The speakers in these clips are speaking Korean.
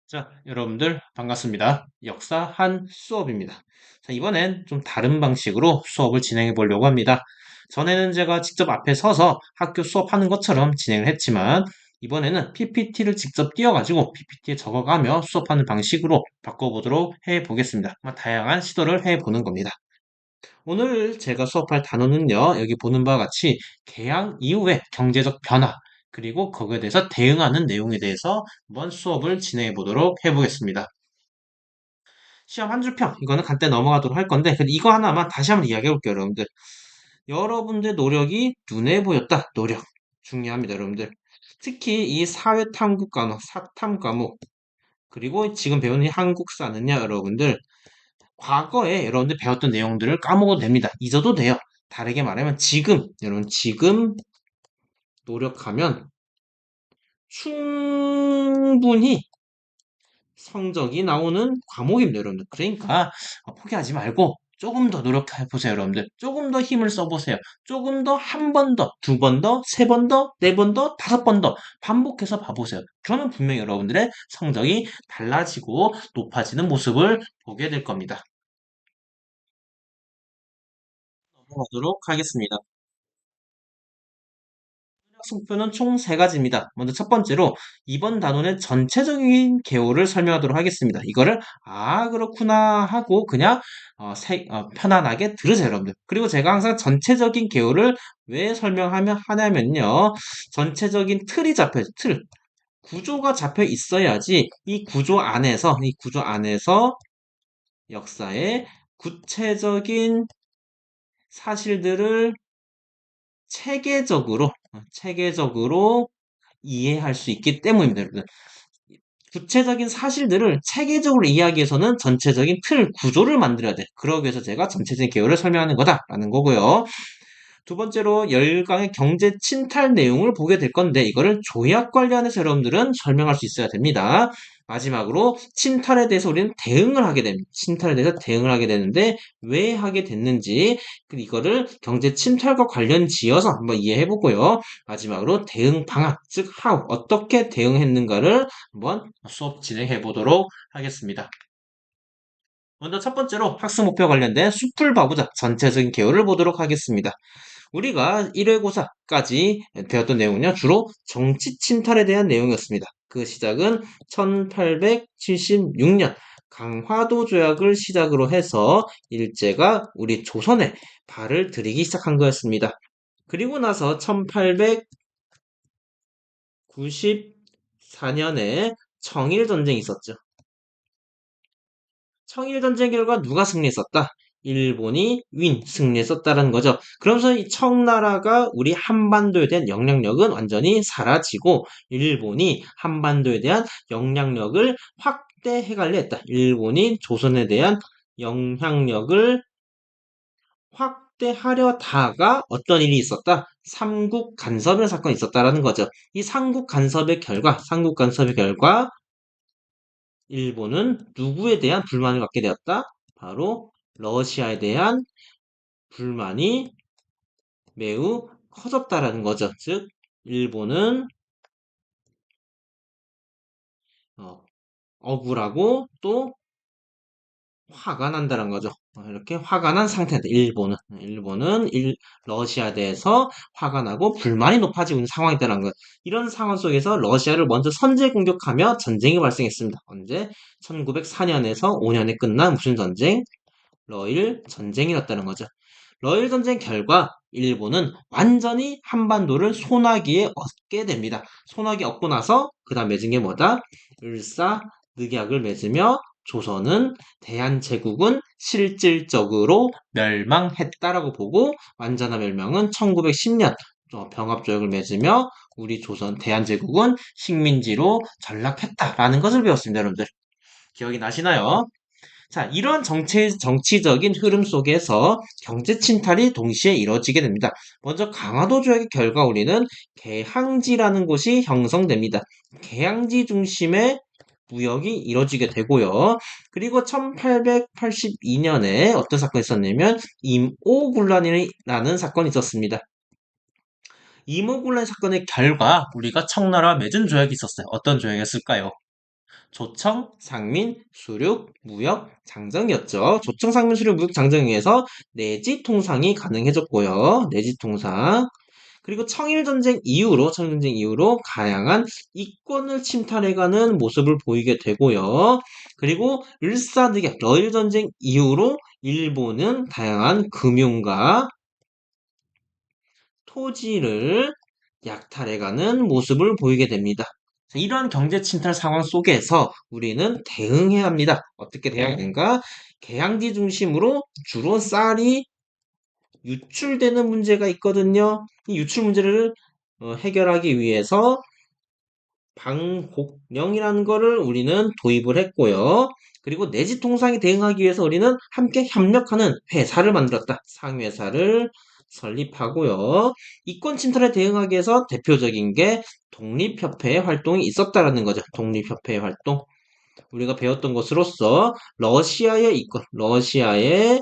자, 여러분들 반갑습니다. 역사 한 수업입니다. 자, 이번엔 좀 다른 방식으로 수업을 진행해 보려고 합니다. 전에는 제가 직접 앞에 서서 학교 수업하는 것처럼 진행을 했지만 이번에는 PPT를 직접 띄워가지고 PPT에 적어가며 수업하는 방식으로 바꿔보도록 해 보겠습니다. 다양한 시도를 해 보는 겁니다. 오늘 제가 수업할 단어는요, 여기 보는 바와 같이 개항 이후의 경제적 변화, 그리고 거기에 대해서 대응하는 내용에 대해서 한번 수업을 진행해 보도록 해보겠습니다. 시험 한 줄평, 이거는 간단히 넘어가도록 할 건데, 근데 이거 하나만 다시 한번 이야기해 볼게요, 여러분들. 여러분들 노력이 눈에 보였다. 노력. 중요합니다, 여러분들. 특히 이 사회 탐구 과목, 사탐 과목, 그리고 지금 배우는 이 한국사는요, 여러분들. 과거에 여러분들 배웠던 내용들을 까먹어도 됩니다. 잊어도 돼요. 다르게 말하면 지금, 여러분 지금 노력하면 충분히 성적이 나오는 과목입니다, 여러분들. 그러니까 포기하지 말고 조금 더 노력해 보세요, 여러분들. 조금 더 힘을 써보세요. 조금 더 한 번 더, 두 번 더, 세 번 더, 네 번 더, 다섯 번 더 반복해서 봐보세요. 그러면 분명히 여러분들의 성적이 달라지고 높아지는 모습을 보게 될 겁니다. 넘어가도록 하겠습니다. 숙표는 총 세 가지입니다. 먼저 첫 번째로 이번 단원의 전체적인 개요를 설명하도록 하겠습니다. 이거를 그렇구나 하고 그냥 편안하게 들으세요, 여러분들. 그리고 제가 항상 전체적인 개요를 왜 설명하면 하냐면요. 전체적인 틀이 잡혀요. 틀. 구조가 잡혀 있어야지 이 구조 안에서 역사의 구체적인 사실들을 체계적으로 이해할 수 있기 때문입니다, 여러분. 구체적인 사실들을 체계적으로 이해하기 위해서는 전체적인 틀, 구조를 만들어야 돼. 그러기 위해서 제가 전체적인 개요를 설명하는 거다라는 거고요. 두 번째로 열강의 경제 침탈 내용을 보게 될 건데 이거를 조약 관련해서 여러분들은 설명할 수 있어야 됩니다. 마지막으로 침탈에 대해서 우리는 대응을 하게 됩니다. 침탈에 대해서 대응을 하게 되는데 왜 하게 됐는지 이거를 경제 침탈과 관련 지어서 한번 이해해 보고요. 마지막으로 대응 방안, 즉 how 어떻게 대응했는가를 한번 수업 진행해 보도록 하겠습니다. 먼저 첫 번째로 학습 목표 관련된 숲을 봐보자 전체적인 개요를 보도록 하겠습니다. 우리가 1회고사까지 배웠던 내용은요, 주로 정치 침탈에 대한 내용이었습니다. 그 시작은 1876년 강화도 조약을 시작으로 해서 일제가 우리 조선에 발을 들이기 시작한 거였습니다. 그리고 나서 1894년에 청일전쟁이 있었죠. 청일전쟁 결과 누가 승리했었다? 일본이 승리했었다는 거죠. 그러면서 이 청나라가 우리 한반도에 대한 영향력은 완전히 사라지고 일본이 한반도에 대한 영향력을 확대해가려 했다. 일본이 조선에 대한 영향력을 확대하려다가 어떤 일이 있었다? 삼국 간섭의 사건이 있었다라는 거죠. 이 삼국 간섭의 결과 일본은 누구에 대한 불만을 갖게 되었다? 바로 러시아에 대한 불만이 매우 커졌다라는 거죠. 즉, 일본은 어, 억울하고 또 화가 난다는 거죠. 이렇게 화가 난 상태다. 일본은 러시아에 대해서 화가 나고 불만이 높아지고 있는 상황이다라는 것. 이런 상황 속에서 러시아를 먼저 선제 공격하며 전쟁이 발생했습니다. 언제? 1904년에서 5년에 끝난 무슨 전쟁? 러일 전쟁이었다는 거죠. 러일 전쟁 결과 일본은 완전히 한반도를 소나기에 얻게 됩니다. 소나기 얻고 나서 그 다음 맺은 게 뭐다? 을사늑약을 맺으며 조선은 대한제국은 실질적으로 멸망했다라고 보고 완전한 멸망은 1910년 병합조약을 맺으며 우리 조선 대한제국은 식민지로 전락했다라는 것을 배웠습니다, 여러분들. 기억이 나시나요? 자, 이런 정치적인 흐름 속에서 경제 침탈이 동시에 이루어지게 됩니다. 먼저 강화도 조약의 결과 우리는 개항지라는 곳이 형성됩니다. 개항지 중심의 무역이 이루어지게 되고요. 그리고 1882년에 어떤 사건이 있었냐면 임오군란이라는 사건이 있었습니다. 임오군란 사건의 결과 우리가 청나라와 맺은 조약이 있었어요. 어떤 조약이었을까요? 조청, 상민, 수륙, 무역, 장정이었죠. 조청, 상민, 수륙, 무역, 장정에 의해서 내지 통상이 가능해졌고요. 내지 통상. 그리고 청일전쟁 이후로 다양한 이권을 침탈해가는 모습을 보이게 되고요. 그리고 을사늑약, 러일전쟁 이후로 일본은 다양한 금융과 토지를 약탈해가는 모습을 보이게 됩니다. 이러한 경제 침탈 상황 속에서 우리는 대응해야 합니다. 어떻게 대응하는가? 개항지 중심으로 주로 쌀이 유출되는 문제가 있거든요. 이 유출 문제를 해결하기 위해서 방곡령이라는 거를 우리는 도입을 했고요. 그리고 내지 통상에 대응하기 위해서 우리는 함께 협력하는 회사를 만들었다. 상회사를 설립하고요. 이권 침탈에 대응하기 위해서 대표적인 게 독립협회의 활동이 있었다라는 거죠. 독립협회의 활동. 우리가 배웠던 것으로서 러시아의 이권, 러시아의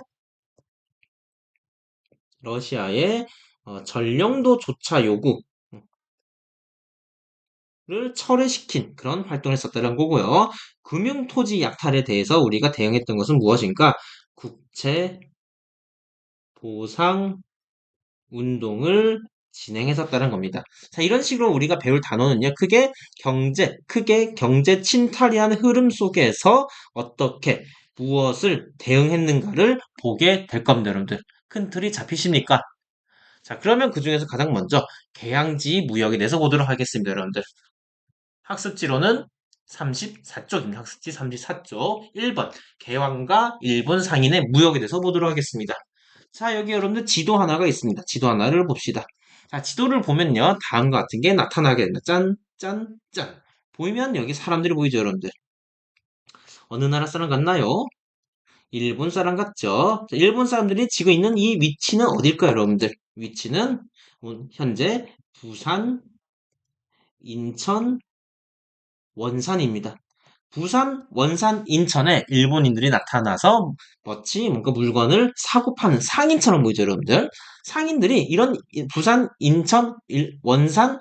전령도 조차 요구 를 철회시킨 그런 활동을 했었다는 거고요. 금융토지 약탈에 대해서 우리가 대응했던 것은 무엇인가? 국채 보상 운동을 진행했었다는 겁니다. 자, 이런 식으로 우리가 배울 단어는요, 크게 경제 침탈이라는 흐름 속에서 어떻게 무엇을 대응했는가를 보게 될 겁니다, 여러분들. 큰 틀이 잡히십니까? 자, 그러면 그 중에서 가장 먼저 개항지 무역에 대해서 보도록 하겠습니다, 여러분들. 학습지로는 34쪽입니다. 학습지 34쪽 1번 개왕과 일본 상인의 무역에 대해서 보도록 하겠습니다. 자, 여기 여러분들 지도 하나가 있습니다. 지도 하나를 봅시다. 자, 지도를 보면요. 다음과 같은 게 나타나게 됩니다. 짠, 짠, 짠. 보이면 여기 사람들이 보이죠, 여러분들. 어느 나라 사람 같나요? 일본 사람 같죠? 자, 일본 사람들이 지금 있는 이 위치는 어딜까요, 여러분들? 위치는 현재 부산, 인천, 원산입니다. 부산, 원산, 인천에 일본인들이 나타나서 마치 뭔가 물건을 사고 파는 상인처럼 보이죠, 여러분들. 상인들이 이런 부산, 인천, 원산,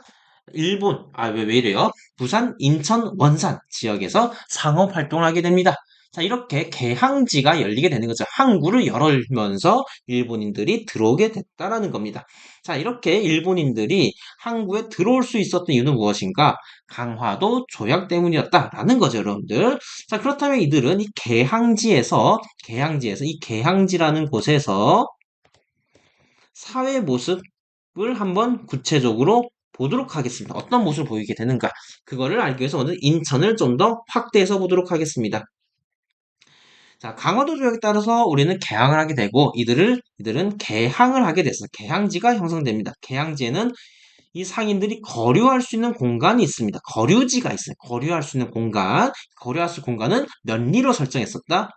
일본, 왜 이래요? 부산, 인천, 원산 지역에서 상업 활동을 하게 됩니다. 자, 이렇게 개항지가 열리게 되는 거죠. 항구를 열면서 일본인들이 들어오게 됐다라는 겁니다. 자, 이렇게 일본인들이 항구에 들어올 수 있었던 이유는 무엇인가? 강화도 조약 때문이었다라는 거죠, 여러분들. 자, 그렇다면 이들은 이 개항지에서 이 개항지라는 곳에서 사회 모습을 한번 구체적으로 보도록 하겠습니다. 어떤 모습을 보이게 되는가? 그거를 알기 위해서 오늘 인천을 좀 더 확대해서 보도록 하겠습니다. 자, 강화도 조약에 따라서 우리는 개항을 하게 되고 이들은 개항을 하게 됐어요. 개항지가 형성됩니다. 개항지에는 이 상인들이 거류할 수 있는 공간이 있습니다. 거류지가 있어요. 거류할 수 있는 공간. 거류할 수 있는 공간은 몇 리로 설정했었다?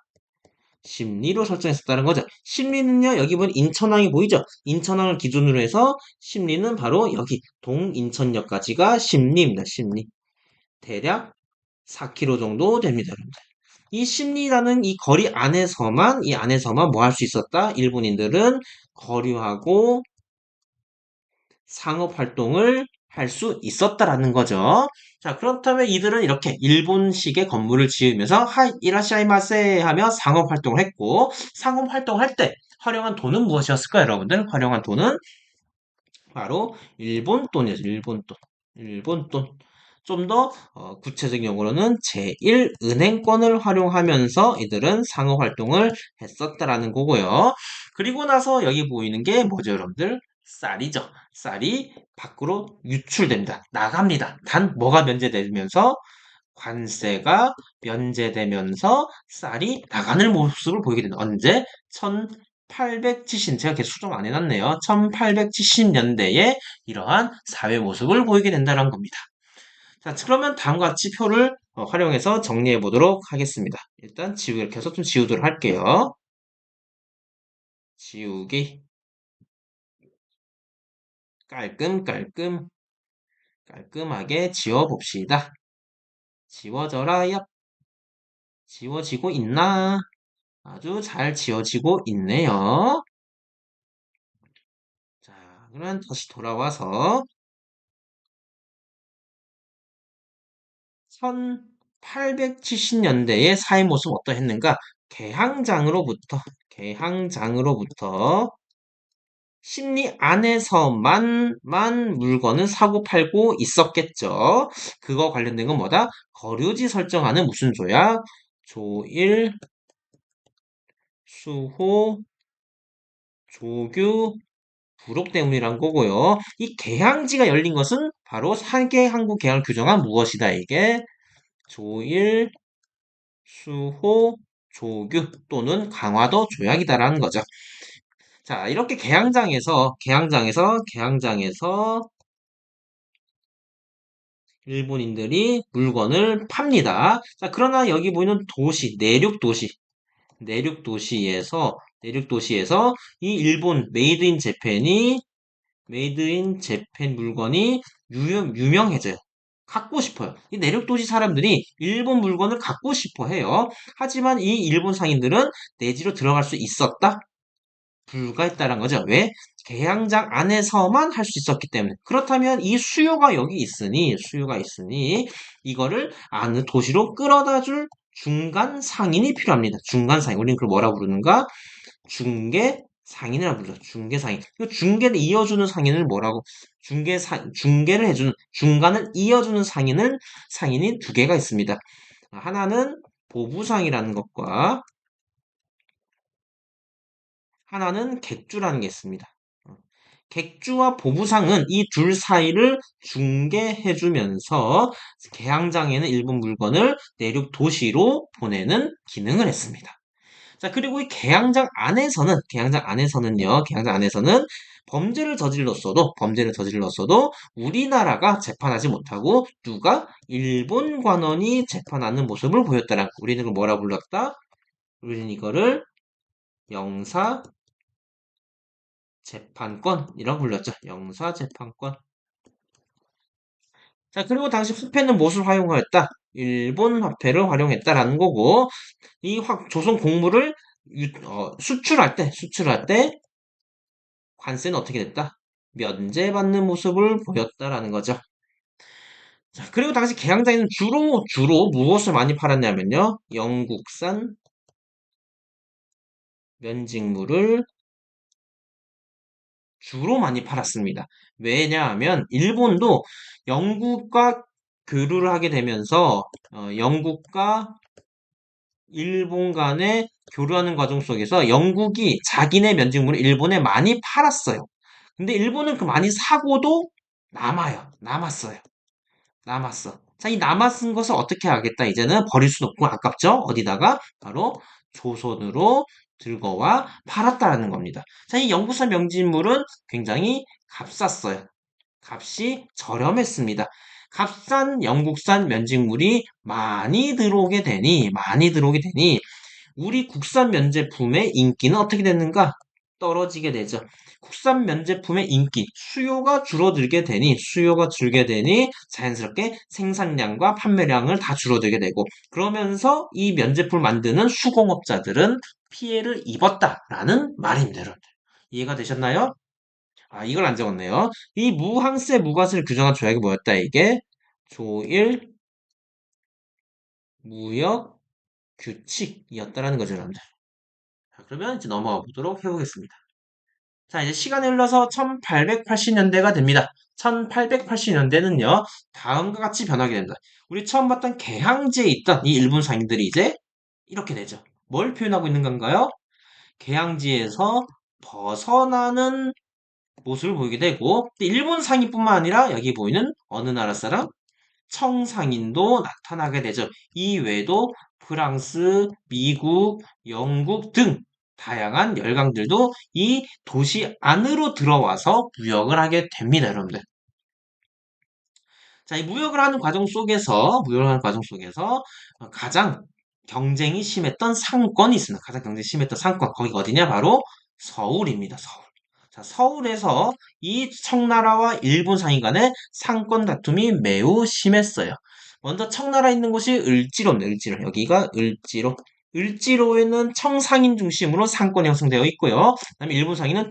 10리로 설정했었다는 거죠. 10리는요, 여기 보면 인천항이 보이죠? 인천항을 기준으로 해서 10리는 바로 여기 동인천역까지가 10리입니다. 10리. 대략 4km 정도 됩니다, 여러분들. 이 심리라는 이 안에서만 뭐 할 수 있었다? 일본인들은 거류하고 상업 활동을 할 수 있었다라는 거죠. 자, 그렇다면 이들은 이렇게 일본식의 건물을 지으면서 이라시아이마세 하며 상업 활동을 했고, 상업 활동할 때 활용한 돈은 무엇이었을까요, 여러분들? 활용한 돈은 바로 일본 돈이죠. 일본 돈. 일본 돈. 좀 더 구체적인 용어로는 제1은행권을 활용하면서 이들은 상호 활동을 했었다라는 거고요. 그리고 나서 여기 보이는 게 뭐죠, 여러분들? 쌀이죠. 쌀이 밖으로 유출됩니다. 나갑니다. 단 뭐가 면제되면서 관세가 면제되면서 쌀이 나가는 모습을 보이게 된다. 언제? 1870, 제가 계속 수정 안 해놨네요. 1870년대에 이러한 사회 모습을 보이게 된다는 겁니다. 자, 그러면 다음과 같이 표를 활용해서 정리해 보도록 하겠습니다. 일단 이렇게 해서 좀 지우도록 할게요. 지우기. 깔끔하게 지워봅시다. 지워져라, 얍. 지워지고 있나? 아주 잘 지워지고 있네요. 자, 그러면 다시 돌아와서 870년대의 사회 모습 어떠했는가? 개항장으로부터 심리 안에서만 물건을 사고 팔고 있었겠죠. 그거 관련된 건 뭐다? 거류지 설정하는 무슨 조약? 조일, 수호, 조규, 부록 때문이란 거고요. 이 개항지가 열린 것은 바로 세계 항구 개항을 규정한 무엇이다 이게 조일, 수호, 조규 또는 강화도 조약이다라는 거죠. 자, 이렇게 개항장에서 일본인들이 물건을 팝니다. 자, 그러나 여기 보이는 내륙도시에서 이 일본 메이드 인 재팬 물건이 유명해져요. 갖고 싶어요. 이 내륙도시 사람들이 일본 물건을 갖고 싶어 해요. 하지만 이 일본 상인들은 내지로 들어갈 수 있었다? 불가했다는 거죠. 왜? 개항장 안에서만 할 수 있었기 때문에. 그렇다면 이 수요가 있으니 이거를 아는 도시로 끌어다 줄 중간 상인이 필요합니다. 중간 상인. 우리는 그걸 뭐라 부르는가? 중개 상인이라고 부르죠. 중개 상인. 그 중개를 이어주는 상인을 뭐라고? 중개를 해주는, 중간을 이어주는 상인이 두 개가 있습니다. 하나는 보부상이라는 것과 하나는 객주라는 게 있습니다. 객주와 보부상은 이 둘 사이를 중개해주면서 개항장에는 일본 물건을 내륙 도시로 보내는 기능을 했습니다. 자, 그리고 이 개항장 안에서는 범죄를 저질렀어도 우리나라가 재판하지 못하고 누가 일본 관원이 재판하는 모습을 보였다는 거. 우리는 그걸 뭐라 불렀다? 우리는 이거를 영사 재판권이라고 불렸죠. 영사 재판권. 자, 그리고 당시 후패는 무엇을 활용하였다? 일본 화폐를 활용했다라는 거고, 조선 곡물을 수출할 때 관세는 어떻게 됐다? 면제받는 모습을 보였다라는 거죠. 자, 그리고 당시 개항장에는 주로 무엇을 많이 팔았냐면요. 영국산 면직물을 주로 많이 팔았습니다. 왜냐하면 일본도 영국과 교류를 하게 되면서 영국과 일본 간의 교류하는 과정 속에서 영국이 자기네 면직물을 일본에 많이 팔았어요. 근데 일본은 그 많이 사고도 남았어요. 남았어. 자, 이 남았은 것을 어떻게 하겠다? 이제는 버릴 수 없고 아깝죠? 어디다가? 바로 조선으로 들거와 팔았다라는 겁니다. 자, 이 영국산 명진물은 굉장히 값쌌어요. 값이 저렴했습니다. 값싼 영국산 면직물이 많이 들어오게 되니 우리 국산 면제품의 인기는 어떻게 됐는가? 떨어지게 되죠. 국산 면제품의 수요가 줄게 되니 자연스럽게 생산량과 판매량을 다 줄어들게 되고 그러면서 이 면제품을 만드는 수공업자들은 피해를 입었다라는 말입니다, 여러분들. 이해가 되셨나요? 아, 이걸 안 적었네요. 이 무항세 무과세를 규정한 조약이 뭐였다, 이게? 조일 무역 규칙이었다라는 거죠, 여러분들. 자, 그러면 이제 넘어가 보도록 해보겠습니다. 자, 이제 시간이 흘러서 1880년대가 됩니다. 1880년대는요, 다음과 같이 변하게 됩니다. 우리 처음 봤던 개항지에 있던 이 일본 상인들이 이제 이렇게 되죠. 뭘 표현하고 있는 건가요? 개항지에서 벗어나는 모습을 보이게 되고, 일본 상인뿐만 아니라 여기 보이는 어느 나라 사람? 청상인도 나타나게 되죠. 이 외에도 프랑스, 미국, 영국 등 다양한 열강들도 이 도시 안으로 들어와서 무역을 하게 됩니다, 여러분들. 자, 이 무역을 하는 과정 속에서 가장 경쟁이 심했던 상권이 있습니다. 가장 경쟁이 심했던 상권. 거기가 어디냐? 바로 서울입니다, 서울. 자, 서울에서 이 청나라와 일본 상인 간의 상권 다툼이 매우 심했어요. 먼저 청나라에 있는 곳이 을지로입니다. 을지로. 여기가 을지로. 을지로에는 청상인 중심으로 상권이 형성되어 있고요. 그다음에 일본 상인은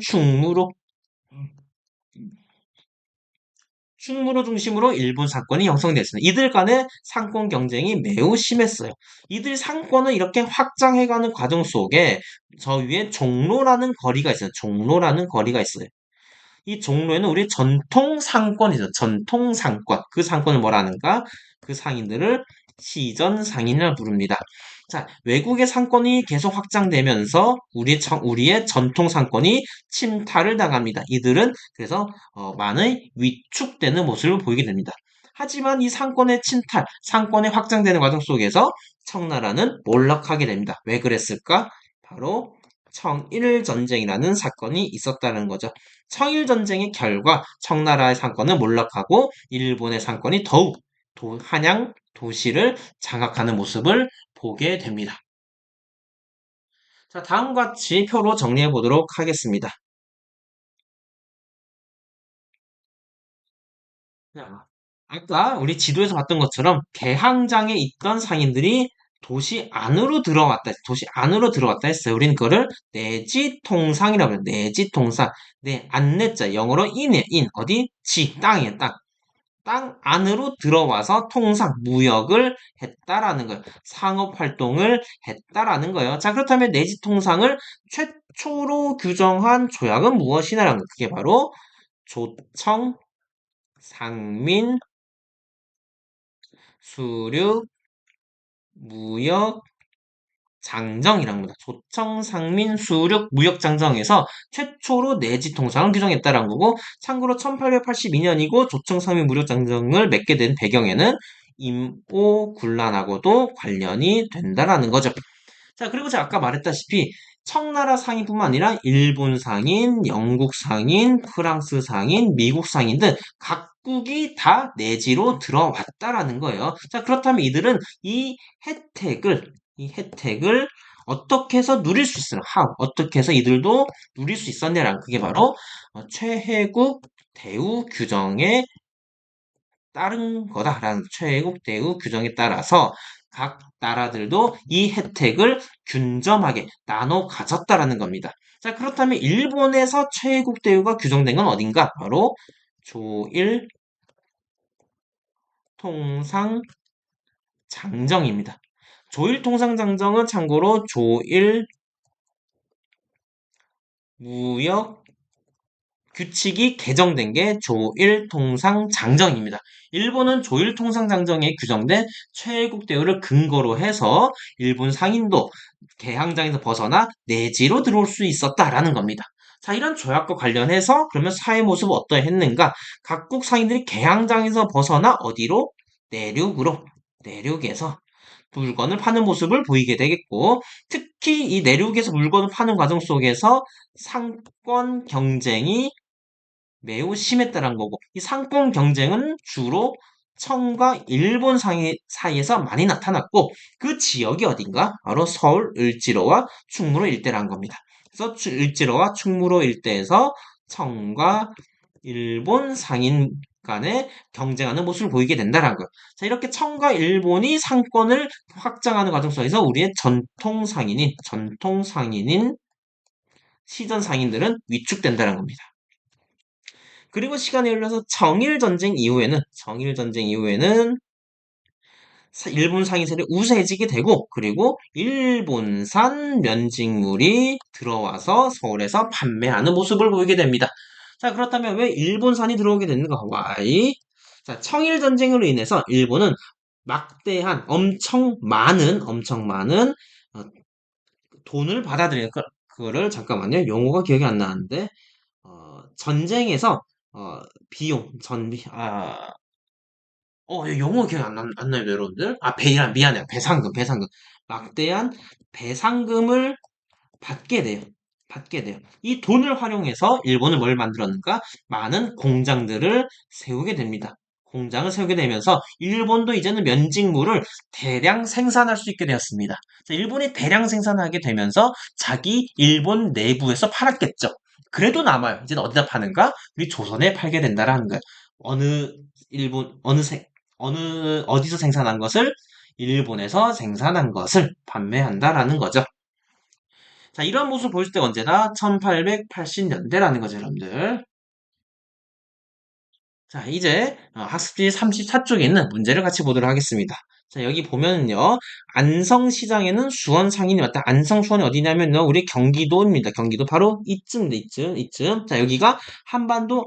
충무로 중심으로 일본 상권이 형성됐습니다. 이들 간의 상권 경쟁이 매우 심했어요. 이들 상권을 이렇게 확장해가는 과정 속에 저 위에 종로라는 거리가 있어요. 종로라는 거리가 있어요. 이 종로에는 우리 전통 상권이죠. 전통 상권. 그 상권을 뭐라 하는가? 그 상인들을 시전 상인이라 부릅니다. 자, 외국의 상권이 계속 확장되면서 우리의 전통 상권이 침탈을 당합니다. 이들은 그래서 많이 위축되는 모습을 보이게 됩니다. 하지만 이 상권의 침탈, 상권의 확장되는 과정 속에서 청나라는 몰락하게 됩니다. 왜 그랬을까? 바로 청일전쟁이라는 사건이 있었다는 거죠. 청일전쟁의 결과 청나라의 상권은 몰락하고 일본의 상권이 더욱 한양 도시를 장악하는 모습을 보게 됩니다. 자, 다음과 같이 표로 정리해 보도록 하겠습니다. 자, 아까 우리 지도에서 봤던 것처럼 개항장에 있던 상인들이 도시 안으로 들어왔다, 도시 안으로 들어왔다 했어요. 우린 그거를 내지통상이라고 해요. 내지통상. 네, 안내자, 영어로 인이에요. 인, 어디? 땅이에요, 땅. 땅 안으로 들어와서 통상, 무역을 했다라는 거예요. 상업 활동을 했다라는 거예요. 자, 그렇다면 내지통상을 최초로 규정한 조약은 무엇이냐라는 거예요. 그게 바로 조청, 상민, 수륙, 무역, 장정이란 겁니다. 조청, 상민, 수륙, 무역, 장정에서 최초로 내지 통상을 규정했다는 거고, 참고로 1882년이고 조청, 상민, 무역, 장정을 맺게 된 배경에는 임오 군란하고도 관련이 된다라는 거죠. 자, 그리고 제가 아까 말했다시피 청나라 상인뿐만 아니라 일본 상인, 영국 상인, 프랑스 상인, 미국 상인 등 각국이 다 내지로 들어왔다라는 거예요. 자, 그렇다면 이들은 이 혜택을 어떻게 해서 누릴 수 있으나, 어떻게 해서 이들도 누릴 수 있었냐라는 그게 바로 최혜국 대우 규정에 따른 거다라는 최애국 대우 규정에 따라서 각 나라들도 이 혜택을 균점하게 나눠 가졌다라는 겁니다. 자, 그렇다면 일본에서 최애국 대우가 규정된 건 어딘가? 바로 조일 통상 장정입니다. 조일 통상 장정은 참고로 조일 무역 규칙이 개정된 게 조일통상장정입니다. 일본은 조일통상장정에 규정된 최애국 대우를 근거로 해서 일본 상인도 개항장에서 벗어나 내지로 들어올 수 있었다라는 겁니다. 자, 이런 조약과 관련해서 그러면 사회 모습은 어떠했는가? 각국 상인들이 개항장에서 벗어나 어디로? 내륙에서 물건을 파는 모습을 보이게 되겠고, 특히 이 내륙에서 물건을 파는 과정 속에서 상권 경쟁이 매우 심했다는 거고, 이 상권 경쟁은 주로 청과 일본 사이에서 많이 나타났고, 그 지역이 어딘가? 바로 서울 을지로와 충무로 일대라는 겁니다. 그래서 을지로와 충무로 일대에서 청과 일본 상인 간에 경쟁하는 모습을 보이게 된다는 거예요. 자, 이렇게 청과 일본이 상권을 확장하는 과정 속에서 우리의 전통 상인인 시전 상인들은 위축된다는 겁니다. 그리고 시간이 흘러서 정일전쟁 이후에는 일본 상인 세력이 우세해지게 되고, 그리고 일본산 면직물이 들어와서 서울에서 판매하는 모습을 보이게 됩니다. 자, 그렇다면 왜 일본산이 들어오게 됐는가? Y. 자, 청일전쟁으로 인해서 일본은 막대한 엄청 많은 어, 돈을 받아들이는 그거를 잠깐만요. 용어가 기억이 안 나는데 전쟁에서 어, 비용, 용어 기억 안 나요, 여러분들? 미안해요. 배상금. 막대한 배상금을 받게 돼요. 받게 돼요. 이 돈을 활용해서 일본은 뭘 만들었는가? 많은 공장들을 세우게 됩니다. 공장을 세우게 되면서 일본도 이제는 면직물을 대량 생산할 수 있게 되었습니다. 자, 일본이 대량 생산하게 되면서 자기 일본 내부에서 팔았겠죠. 그래도 남아요. 이제는 어디다 파는가? 우리 조선에 팔게 된다라는 거예요. 어느 일본 어디서 생산한 것을 일본에서 생산한 것을 판매한다라는 거죠. 자, 이런 모습을 보여줄 때가 언제다? 1880년대라는 거죠, 여러분들. 자, 이제 학습지 34쪽에 있는 문제를 같이 보도록 하겠습니다. 자, 여기 보면은요, 안성시장에는 수원 상인이 왔다. 안성, 수원이 어디냐면요, 우리 경기도입니다. 경기도 바로 이쯤인데, 이쯤. 자, 여기가 한반도의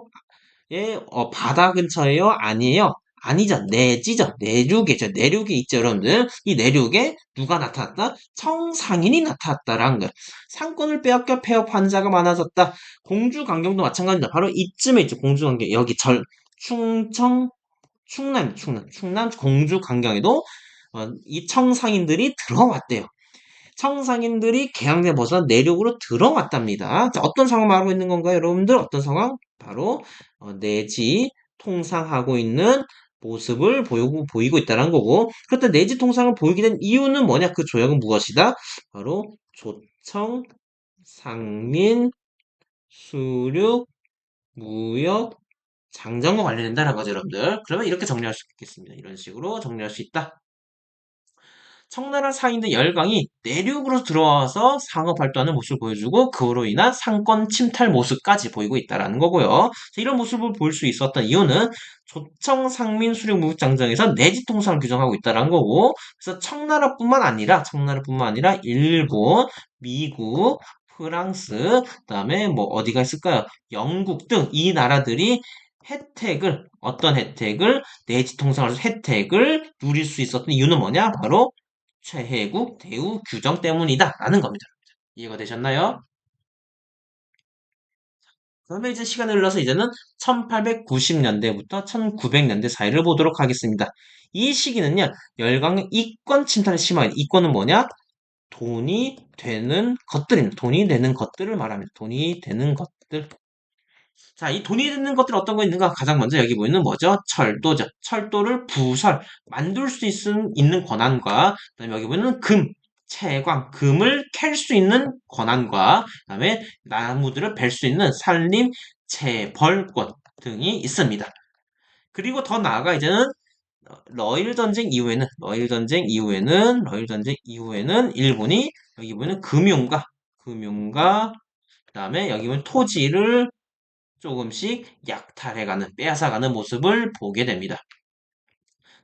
바다 근처예요? 아니에요? 아니죠. 내지죠. 내륙이죠. 내륙이 있죠, 여러분들. 이 내륙에 누가 나타났다? 청상인이 나타났다라는 거예요. 상권을 빼앗겨 폐업 환자가 많아졌다. 공주 강경도 마찬가지입니다. 바로 이쯤에 있죠. 공주 강경. 여기 충청, 충남 공주 강경에도 이 청상인들이 들어왔대요. 청상인들이 개항제 벗어나 내륙으로 들어왔답니다. 자, 어떤 상황 말하고 있는 건가요, 여러분들? 어떤 상황? 바로 내지 통상하고 있는 모습을 보이고 있다는 거고, 그렇다 내지 통상을 보이게 된 이유는 뭐냐? 그 조약은 무엇이다? 바로 조청, 상민, 수륙, 무역, 장정과 관련된다는 거죠, 여러분들. 그러면 이렇게 정리할 수 있겠습니다. 이런 식으로 정리할 수 있다. 청나라 상인들 열강이 내륙으로 들어와서 상업 활동하는 모습을 보여주고 그로 인한 상권 침탈 모습까지 보이고 있다는 거고요. 이런 모습을 볼 수 있었던 이유는 조청 상민 수륙 무역장정에서 내지 통상을 규정하고 있다는 거고, 그래서 청나라뿐만 아니라 일본, 미국, 프랑스, 그다음에 뭐 어디가 있을까요? 영국 등 이 나라들이 어떤 혜택을 내지 통상으로 혜택을 누릴 수 있었던 이유는 뭐냐? 바로 최혜국 대우 규정 때문이다 라는 겁니다. 이해가 되셨나요? 그러면 이제 시간을 흘러서 이제는 1890년대부터 1900년대 사이를 보도록 하겠습니다. 이 시기는요, 열강의 이권 침탈이 심하게, 이권은 뭐냐? 돈이 되는 것들입니다. 돈이 되는 것들을 말합니다. 돈이 되는 것들. 자, 이 돈이 되는 것들 어떤 거 있는가? 가장 먼저 여기 보이는 뭐죠? 철도죠. 철도를 만들 수 있는 권한과, 그다음에 여기 보이는 채광, 금을 캘 수 있는 권한과, 그다음에 나무들을 벨 수 있는 산림 재벌권 등이 있습니다. 그리고 더 나아가 이제는 러일 전쟁 이후에는 일본이 여기 보이는 금융가, 그다음에 여기 보면 토지를 조금씩 약탈해가는, 빼앗아가는 모습을 보게 됩니다.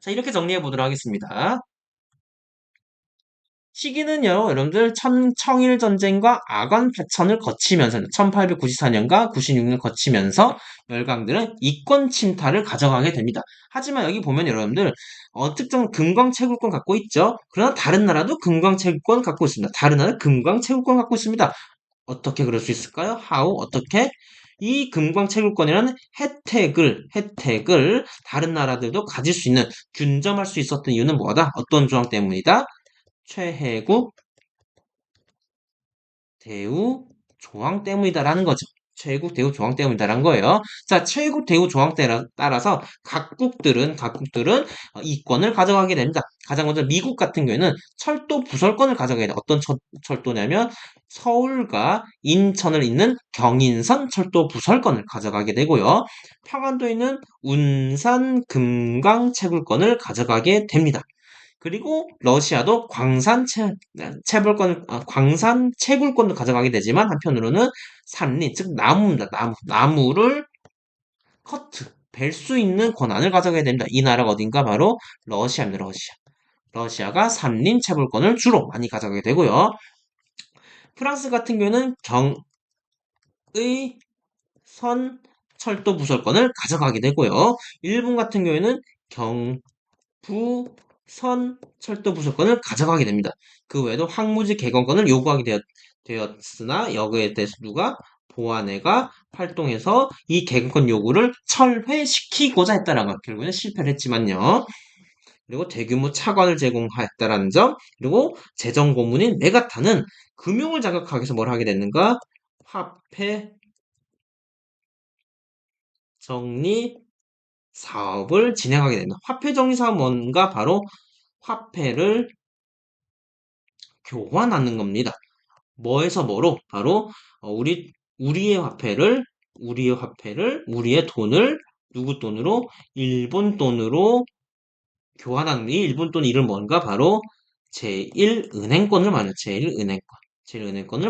자, 이렇게 정리해 보도록 하겠습니다. 시기는요, 여러분들 청일전쟁과 아관파천을 거치면서 1894년과 96년 거치면서 열강들은 이권 침탈을 가져가게 됩니다. 하지만 여기 보면 여러분들 특정 금광채굴권 갖고 있죠. 그러나 다른 나라도 금광채굴권 갖고 있습니다. 다른 나라 금광채굴권 갖고 있습니다. 어떻게 그럴 수 있을까요? 어떻게? 이 금광채굴권이라는 혜택을 다른 나라들도 가질 수 있는, 균점할 수 있었던 이유는 뭐다? 어떤 조항 때문이다? 최혜국 대우 조항 때문이다라는 거죠. 최혜국 대우 조항 때문이다라는 거예요. 자, 최혜국 대우 조항 따라서 각국들은 이권을 가져가게 됩니다. 가장 먼저 미국 같은 경우에는 철도 부설권을 가져가게 돼요. 어떤 철도냐면 서울과 인천을 잇는 경인선 철도 부설권을 가져가게 되고요. 평안도에 있는 운산 금강 채굴권을 가져가게 됩니다. 그리고 러시아도 광산 채굴권을 가져가게 되지만 한편으로는 산림, 즉 나무입니다. 나무를 벨 수 있는 권한을 가져가게 됩니다. 이 나라가 어딘가? 바로 러시아입니다. 러시아가 산림 채굴권을 주로 많이 가져가게 되고요. 프랑스 같은 경우는 선 철도 부설권을 가져가게 되고요. 일본 같은 경우에는 선 철도 부속권을 가져가게 됩니다. 그 외에도 항무지 개건권을 요구하게 되었으나 여기에 대해서 보안회가 활동해서 이 개건권 요구를 철회시키고자 했다는 것. 결국에는 실패를 했지만요. 그리고 대규모 차관을 제공하였다는 점, 그리고 재정고문인 메가타는 금융을 자극하기 위해서 뭘 하게 됐는가? 화폐 정리 사업을 진행하게 됩니다. 화폐 정리 사업은 뭔가? 바로 화폐를 교환하는 겁니다. 뭐에서 뭐로? 바로 우리의 우리의 돈을 누구 돈으로? 일본 돈으로 교환하는, 이 일본 돈 이름 뭔가? 바로 제1은행권을 말해요. 제1은행권. 제1은행권을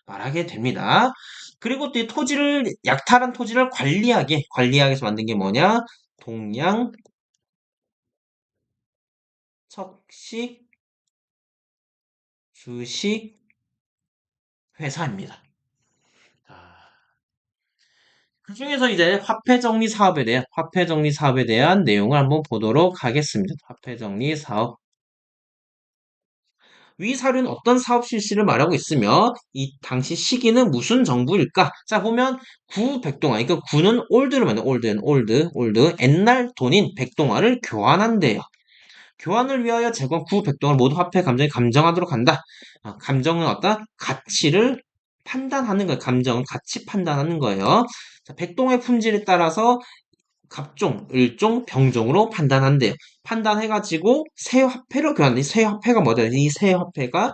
말하게 됩니다. 그리고 또 이 토지를, 약탈한 토지를 관리하기 위해서 만든 게 뭐냐? 동양 척식 주식 회사입니다. 자, 그 중에서 이제 화폐 정리 사업에 대한 내용을 한번 보도록 하겠습니다. 화폐 정리 사업. 위 사료는 어떤 사업 실시를 말하고 있으며 이 당시 시기는 무슨 정부일까? 자, 보면 구 백동화. 그러니까 구는 올드를 말해요. 올드. 옛날 돈인 백동화를 교환한대요. 교환을 위하여 재건 구 백동화를 모두 화폐 감정에 감정하도록 한다. 감정은 어떤 가치를 판단하는 거예요. 감정은 가치 판단하는 거예요. 자, 백동화의 품질에 따라서 갑종, 을종, 병종으로 판단한대요. 판단해가지고 새 화폐로 교환해. 새 화폐가 뭐다? 이 새 화폐가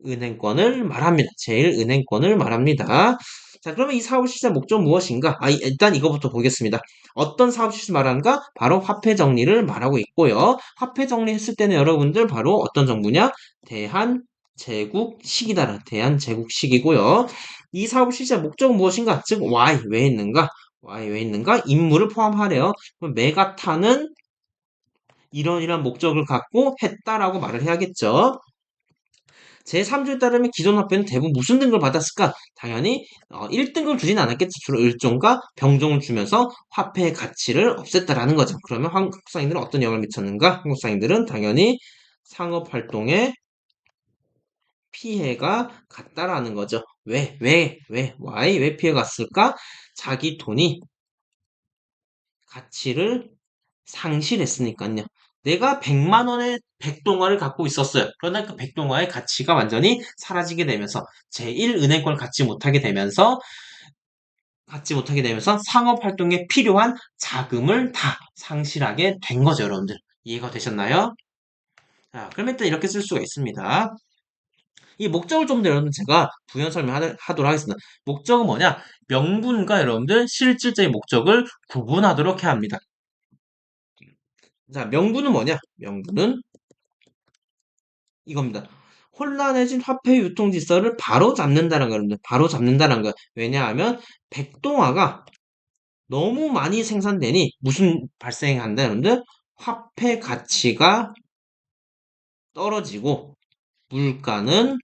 제1은행권을 말합니다. 자, 그러면 이 사업 실시의 목적은 무엇인가? 일단 이거부터 보겠습니다. 어떤 사업 실시 말하는가? 바로 화폐 정리를 말하고 있고요. 화폐 정리했을 때는 여러분들 바로 어떤 정부냐? 대한제국식이고요. 이 사업 실시의 목적은 무엇인가? 즉, 왜 있는가? 임무를 포함하래요. 그럼 메가타는 이런 목적을 갖고 했다라고 말을 해야겠죠. 제3조에 따르면 기존 화폐는 대부분 무슨 등급을 받았을까? 당연히 1등급을 주진 않았겠지. 주로 일종과 병종을 주면서 화폐의 가치를 없앴다라는 거죠. 그러면 한국 사인들은 어떤 영향을 미쳤는가? 한국 사인들은 당연히 상업활동에 피해가 갔다라는 거죠. 왜 피해가 갔을까? 자기 돈이 가치를 상실했으니까요. 내가 100만 원의 백동화를 갖고 있었어요. 그러나 그 백동화의 가치가 완전히 사라지게 되면서 제1은행권을 갖지 못하게 되면서 상업 활동에 필요한 자금을 다 상실하게 된 거죠, 여러분들. 이해가 되셨나요? 자, 그럼 일단 이렇게 쓸 수가 있습니다. 이 목적을 좀 더 여러분 제가 부연 설명하도록 하겠습니다. 목적은 뭐냐? 명분과 여러분들 실질적인 목적을 구분하도록 해야 합니다. 자, 명분은 뭐냐? 명분은 이겁니다. 혼란해진 화폐 유통 질서를 바로 잡는다는 거예요. 바로 잡는다는 거예요. 왜냐하면 백동화가 너무 많이 생산되니 무슨 발생한다, 여러분들? 화폐 가치가 떨어지고 물가는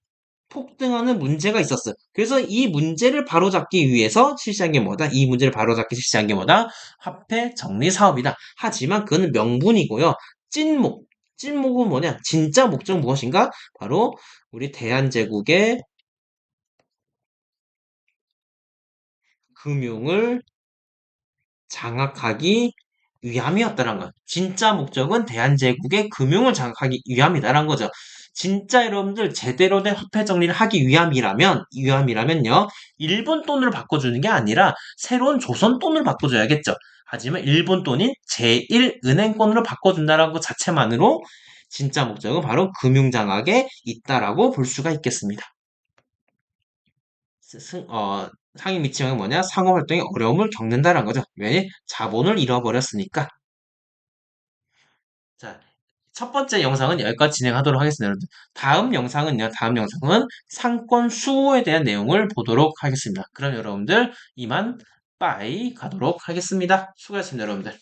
폭등하는 문제가 있었어요. 그래서 이 문제를 바로잡기 위해서 실시한 게 뭐다? 이 문제를 바로잡기 실시한 게 뭐다? 화폐 정리 사업이다. 하지만 그건 명분이고요. 찐목, 찐목은 뭐냐? 진짜 목적은 무엇인가? 바로 우리 대한제국의 금융을 장악하기 위함이었다는 거예요. 진짜 목적은 대한제국의 금융을 장악하기 위함이다라는 거죠. 진짜 여러분들 제대로 된 화폐 정리를 하기 위함이라면요. 일본 돈으로 바꿔주는 게 아니라 새로운 조선 돈으로 바꿔줘야겠죠. 하지만 일본 돈인 제1은행권으로 바꿔준다는 것 자체만으로 진짜 목적은 바로 금융 장악에 있다라고 볼 수가 있겠습니다. 상위 미치형은 뭐냐? 상호 활동에 어려움을 겪는다는 거죠. 왜? 자본을 잃어버렸으니까. 자, 첫 번째 영상은 여기까지 진행하도록 하겠습니다, 여러분. 다음 영상은 상권 수호에 대한 내용을 보도록 하겠습니다. 그럼 여러분들 이만 빠이 가도록 하겠습니다. 수고하셨습니다, 여러분들.